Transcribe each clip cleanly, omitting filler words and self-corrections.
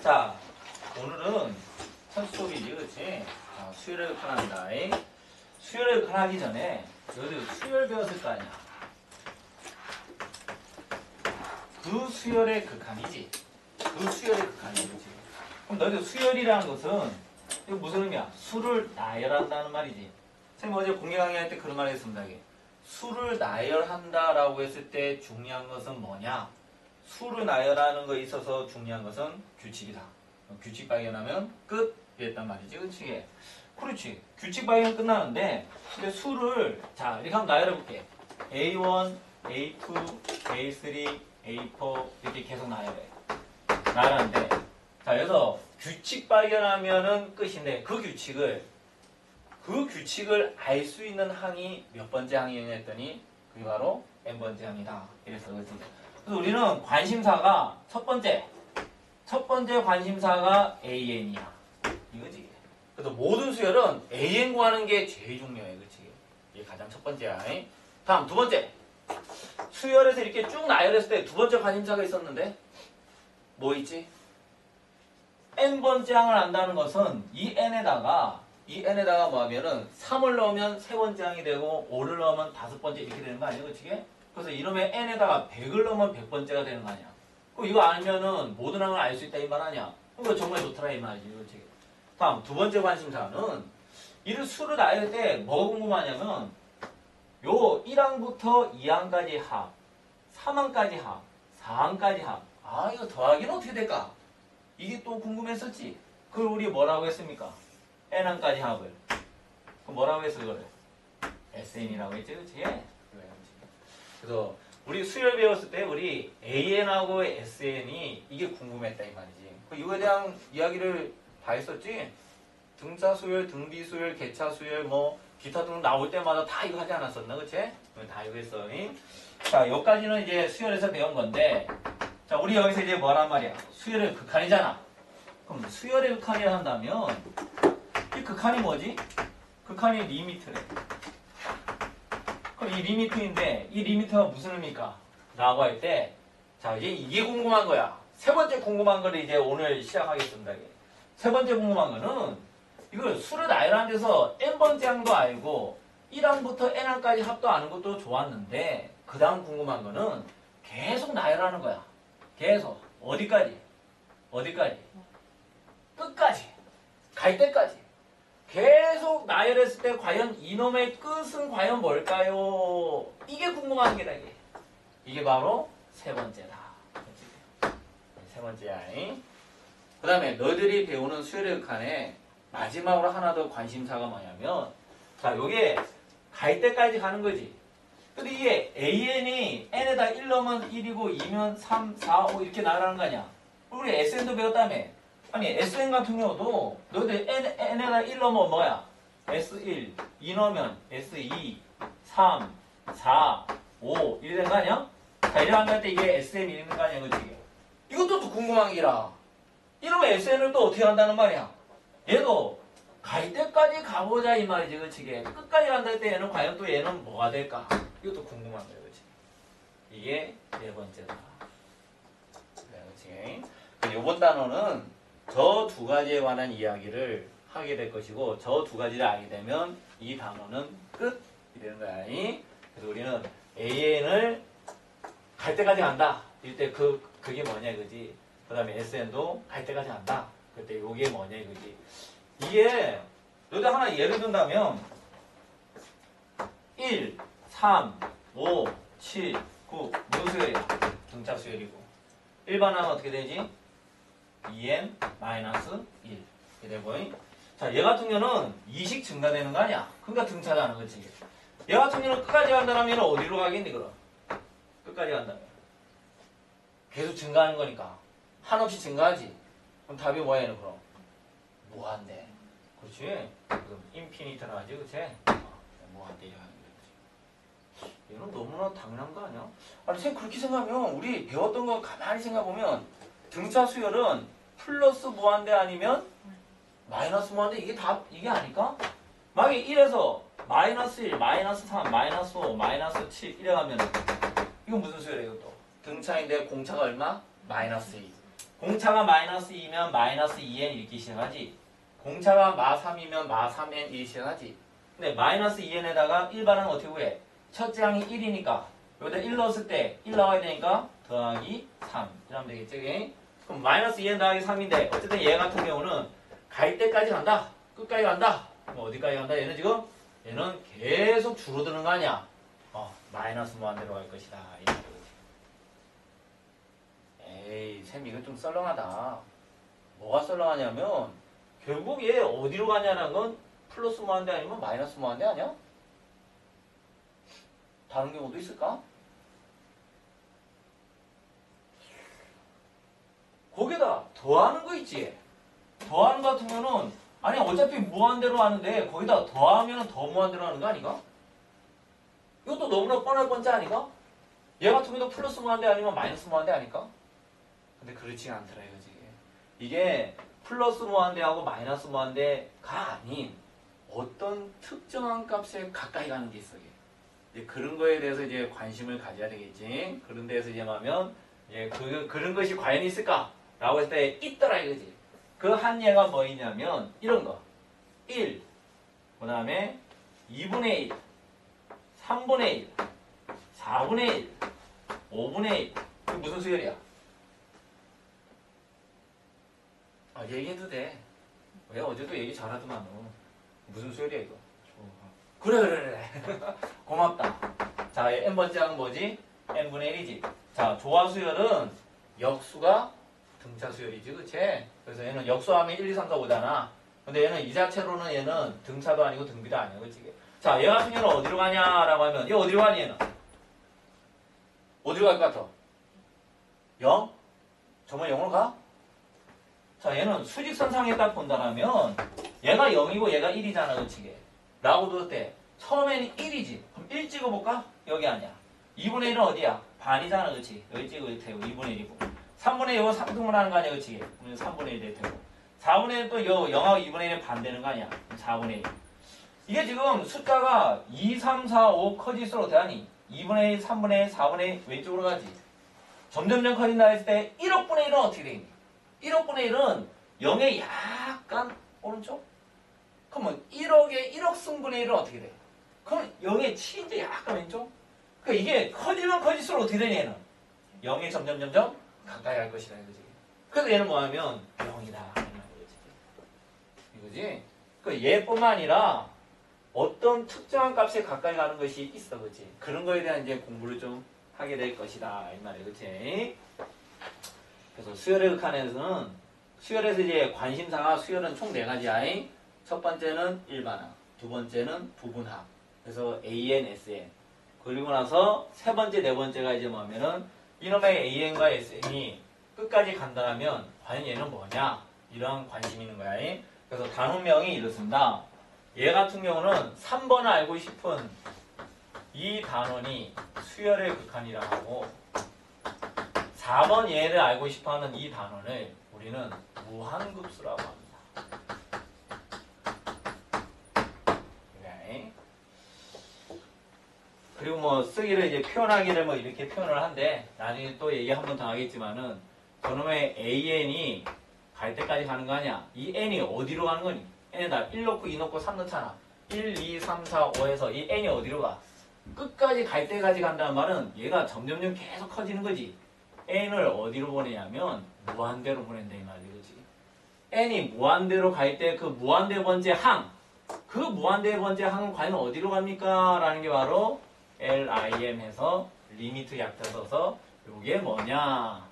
자, 오늘은 첫 수업이지, 그렇지? 자, 수열의 극한합니다. 수열의 극한하기 전에 너희들 수열 배웠을 거 아니야? 그 수열의 극한이지. 그 수열의 극한이지. 그럼 너희들 수열이라는 것은 이거 무슨 의미야? 수를 나열한다는 말이지. 선생님 어제 공개 강의할 때 그런 말 했습니다. 수를 나열한다라고 했을 때 중요한 것은 뭐냐? 수를 나열하는 거에 있어서 중요한 것은 규칙이다. 규칙 발견하면 끝! 이랬단 말이지. 그렇지? 그렇지. 규칙 발견 끝나는데 근데 수를 자 이렇게 한번 나열해볼게. A1, A2, A3, A4 이렇게 계속 나열해. 나열하는데 자 여기서 규칙 발견하면은 끝인데 그 규칙을 알 수 있는 항이 몇 번째 항이냐 했더니 그게 바로 n번째 항이다. 이래서 그렇지. 그래서 우리는 관심사가 첫 번째 관심사가 AN이야. 이거지. 그래서 모든 수열은 AN 구하는 게 제일 중요해. 그렇지. 이게 가장 첫 번째야. 다음 두 번째. 수열에서 이렇게 쭉 나열했을 때 두 번째 관심사가 있었는데 뭐 있지? n번째 항을 안다는 것은 이 n에다가 뭐 하면은 3을 넣으면 세 번째 항이 되고 5를 넣으면 다섯 번째 이렇게 되는 거 아니야? 그치? 그래서 이놈의 n에다가 100을 넣으면 100번째가 되는 거 아니야? 이거 알면은 모든 항을 알 수 있다 이 말 아니야? 이거 정말 좋더라 이 말이지. 그치? 다음 두 번째 관심사는 이를 수를 나열 때 뭐가 궁금하냐면 요 1항부터 2항까지 합, 3항까지 합, 4항까지 합. 아 이거 더하기는 어떻게 될까? 이게 또 궁금했었지? 그걸 우리 뭐라고 했습니까? n항까지 합을. 그럼 뭐라고 했어 이거를? SN이라고 했지, 그치? 그래서 우리 수열 배웠을 때 우리 AN하고 SN이 이게 궁금했다 이 말이지. 이거에 대한 이야기를 다 했었지? 등차 수열, 등비 수열, 개차 수열, 뭐 기타 등 나올 때마다 다 이거 하지 않았었나, 그치? 다 이거 했어. 자, 여기까지는 이제 수열에서 배운 건데, 자, 우리 여기서 이제 뭐란 말이야? 수열의 극한이잖아. 그럼 수열의 극한이라 한다면 이 극한이 뭐지? 극한이 리미트래. 그럼 이 리미트인데 이 리미트가 무슨 의미일까? 라고 할 때 자 이제 이게 궁금한 거야. 세 번째 궁금한 거를 이제 오늘 시작하겠습니다. 세 번째 궁금한 거는 이걸 수를 나열하는 데서 n번째 항도 알고 1항부터 n항까지 합도 아는 것도 좋았는데 그 다음 궁금한 거는 계속 나열하는 거야. 계속. 어디까지? 끝까지. 갈 때까지. 계속 나열했을 때 과연 이놈의 끝은 과연 뭘까요? 이게 궁금한 게다. 이게 바로 세 번째다. 세 번째야. 그 다음에 너희들이 배우는 수열의 극한에 마지막으로 하나 더 관심사가 뭐냐면 자 요게 갈 때까지 가는 거지. 근데 이게 AN이 n에다 1 넣으면 1이고 2면 3, 4, 5 이렇게 나가는 거 아니야? 우리 SN도 배웠다며. 아니 SN 같은 경우도 너희들 n에다 1 넣으면 뭐야? S1, 2 넣으면 S2, 3, 4, 5 이래 되는 거 아니야? 자 이래 한할 때 이게 SN이 있는 거 아니야? 그치? 이것도 또 궁금한 기라. 이러면 SN을 또 어떻게 한다는 말이야? 얘도 갈 때까지 가보자 이 말이지. 그치? 끝까지 간다 할 때 얘는 과연 또 얘는 뭐가 될까? 이것도 궁금한 거야. 그치? 이게 네 번째다. 그치? 요번 단어는 저 두 가지에 관한 이야기를 하게 될 것이고 저 두 가지를 알게 되면 이 단어는 끝! 이되는 거야. 그래서 우리는 AN을 갈 때까지 간다. 이때 그게 뭐냐 이거지. 그 다음에 SN도 갈 때까지 간다. 그때 요게 뭐냐 이거지. 이게 너희들 하나 예를 든다면 1, 3, 5, 7, 9 무슨 수열이야? 등차 수열이고 일반항은 어떻게 되지? 2n-1 이렇게 되고 자, 얘 같은 경우는 2씩 증가되는 거 아니야? 그러니까 등차잖아. 그치? 얘 같은 경우는 끝까지 간다면 어디로 가겠니 그럼? 끝까지 간다면 계속 증가하는 거니까 한없이 증가하지. 그럼 답이 뭐야 얘는 그럼? 무한대. 그렇지? 그럼 인피니트라 하지 그치? 무한대 이하는 거지. 얘는 너무나 당연한 거 아니야? 아니 선생님 그렇게 생각하면 우리 배웠던 거 가만히 생각해보면 등차 수열은 플러스 무한대 아니면 마이너스 무한대 이게 아닐까? 만약에 1에서 마이너스 1, 마이너스 3, 마이너스 5, 마이너스 7 이래 가면 이건 무슨 수열이에요 또? 등차인데 공차가 얼마? 마이너스 2. 공차가 마이너스 2면 마이너스 2n 이렇게 시작하지. 공차가 마 3이면 마 3n 이렇게 시작하지. 근데 마이너스 2n에다가 일반은 어떻게 구해? 첫째 항이 1이니까 여기다 1 넣었을 때 1 나와야 되니까 더하기 3 이러면 되겠지. 그럼 마이너스 2n 더하기 3인데 어쨌든 얘 같은 경우는 갈 때까지 간다. 끝까지 간다. 그럼 어디까지 간다? 얘는 지금 얘는 계속 줄어드는 거 아니야. 마이너스 무한대로 갈 것이다. 이런 거지. 에이 쌤 이거 좀 썰렁하다. 뭐가 썰렁하냐면 결국 얘 어디로 가냐는 건 플러스 무한대 아니면 마이너스 무한대 아니야? 다른 경우도 있을까? 거기다 더하는 거 있지. 더하는 거 같으면은 아니 어차피 무한대로 하는데 거기다 더하면 더 무한대로 하는 거 아닌가? 이것도 너무나 뻔할 번째 아닌가? 얘 같은 경우도 플러스 무한대 아니면 마이너스 무한대 아닐까? 근데 그렇지 않더라 이거지. 이게 플러스 무한대하고 마이너스 무한대가 아닌 어떤 특정한 값에 가까이 가는 게 있어. 이제 그런 거에 대해서 이제 관심을 가져야 되겠지. 그런 데서 이제 하면 그런 것이 과연 있을까? 라고 했을 때 있더라 이거지. 그 한 예가 뭐이냐면 이런 거 1, 그 다음에 2분의 1, 3분의 1, 4분의 1, 5분의 1. 이게 무슨 수열이야? 얘기해도 돼. 왜 어제도 얘기 잘하더만 너. 무슨 수열이야 이거? 그래. 고맙다. 자, n번째 항은 뭐지? n분의 1이지. 자, 조화 수열은 역수가 등차 수열이지, 그치? 그래서 얘는 역수하면 1, 2, 3, 4, 5잖아. 근데 얘는 이 자체로는 얘는 등차도 아니고 등비도 아니야, 그치? 자, 얘 같은 경우는 어디로 가냐라고 하면 얘 어디로 가니 얘는? 어디로 갈 것 같아? 0? 정말 0으로 가? 자, 얘는 수직선상에 딱 본다라면 얘가 0이고 얘가 1이잖아, 그치? 라고 둘 때 처음에는 1이지. 그럼 1 찍어볼까? 여기 아니야. 2분의 1은 어디야? 반이잖아, 그치? 여기 찍을 테고 2분의 1이고 3분의 1은 3등분 하는 거 아니야, 그치? 그럼 3분의 1 될 테고 4분의 1은 또 0하고 2분의 1은 반되는 거 아니야? 그럼 4분의 1. 이게 지금 숫자가 2, 3, 4, 5 커질수록 어떻게 하니? 2분의 1, 3분의 1, 4분의 1 왼쪽으로 가지. 점점점 커진다 했을 때 1억분의 1은 어떻게 되니? 1억분의 1은 0의 약간 오른쪽? 그러면 1억에 1억 승분의 1은 어떻게 돼? 그럼 0의 치인데 약간 왼쪽? 그러니까 이게 커지면 커질수록 어떻게 되니 얘는? 0에 점점점점 가까이 갈 것이다 이거지. 그래서 얘는 뭐하면 0이다 이거지. 그 얘뿐만 아니라 어떤 특정한 값에 가까이 가는 것이 있어, 그렇지? 그런 거에 대한 이제 공부를 좀 하게 될 것이다 이 말이야, 그렇지? 그래서 수열의 극한에서는 수열에서 이제 관심사가 수열은 총 4가지야. 첫 번째는 일반항, 두 번째는 부분항. 그래서 AN, SN. 그리고 나서 세 번째, 네 번째가 이제 뭐냐면은 이놈의 AN과 SN이 끝까지 간다면 과연 얘는 뭐냐? 이런 관심이 있는 거야. 그래서 단원명이 이렇습니다. 얘 같은 경우는 3번을 알고 싶은 이 단원이 수열의 극한이라 하고 4번 얘를 알고 싶어하는 이 단원을 우리는 무한급수라고 합니다. 그리고 뭐 쓰기를 이제 표현하기를 뭐 이렇게 표현을 한데 나중에 또 얘기 한 번 더 하겠지만은 저놈의 AN이 갈 때까지 가는 거 아니야? 이 N이 어디로 가는 거니? N에다 1 넣고 2 넣고 3 넣잖아. 1, 2, 3, 4, 5에서 이 N이 어디로 가? 끝까지 갈 때까지 간다는 말은 얘가 점점점 계속 커지는 거지. N을 어디로 보내냐면 무한대로 보낸다 이 말이지. N이 무한대로 갈 때 그 무한대 번째 항, 그 무한대 번째 항은 과연 어디로 갑니까? 라는 게 바로 LIM 해서 리미트 약자 써서 이게 뭐냐?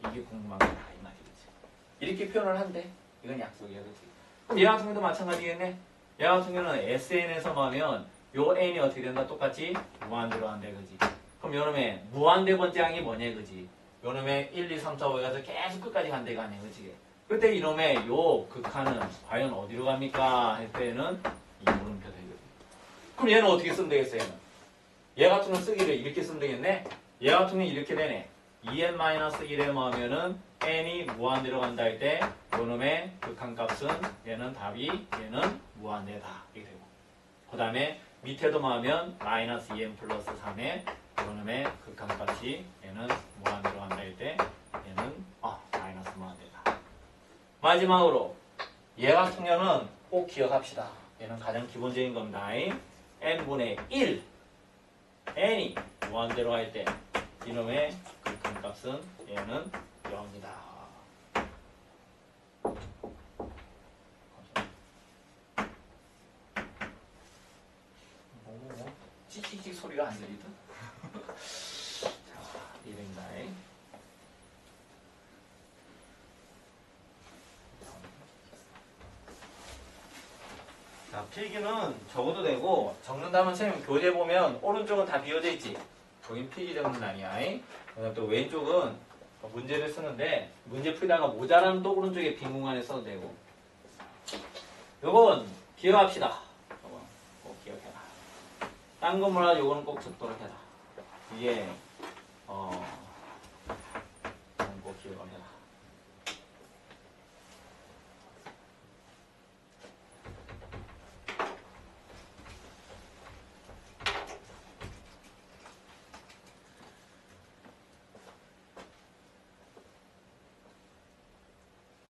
이게 궁금한 거다 이 말이지. 이렇게 표현을 한대. 이건 약속이야, 그렇지? 그럼 얘 같은 경우도 마찬가지겠네. 얘 같은 경우는 SN에서 하면 요 N이 어떻게 된다? 똑같이 무한대로 한대, 그지? 그럼 요놈의 무한대 번째 항이 뭐냐, 그지? 요놈의 1, 2, 3, 4, 5에 가서 계속 끝까지 간대가 아니야, 그지? 그때 이놈의 요 극한은 과연 어디로 갑니까? 할 때는 이 물음표 되거든. 그럼 얘는 어떻게 쓰면 되겠어, 얘는? 얘 같은 건 쓰기를 이렇게 쓰면 되겠네? 얘 같은 건 이렇게 되네. 2n-1에 하면은 n이 무한대로 간다 할 때 요놈의 극한값은 얘는 답이 얘는 무한대다 이렇게 되고 그 다음에 밑에도 하면 마이너스 2n 플러스 3에 요놈의 극한값이 얘는 무한대로 간다 할 때 얘는 마이너스 마지막으로 얘 같은 경우는 꼭 기억합시다. 얘는 가장 기본적인 겁니다. n분의 1 n이 무한대로 할 때 이놈의 극한값은 얘는 0이다. 찍찍찍 소리가 안 들리든? 자, 이됩니다. 자, 필기는 적어도 되고 적는다면 선생님 교재 보면 오른쪽은 다 비워져 있지. 거긴 필기 적는 아니야. 그다음 또 왼쪽은 문제를 쓰는데 문제 풀다가 모자라면 또 오른쪽에 빈 공간에 써도 되고. 요건 기억합시다. 요건 꼭 기억해라. 딴 거 몰라 요거는 꼭 적도록 해라. 이게 꼭 기억을 해라.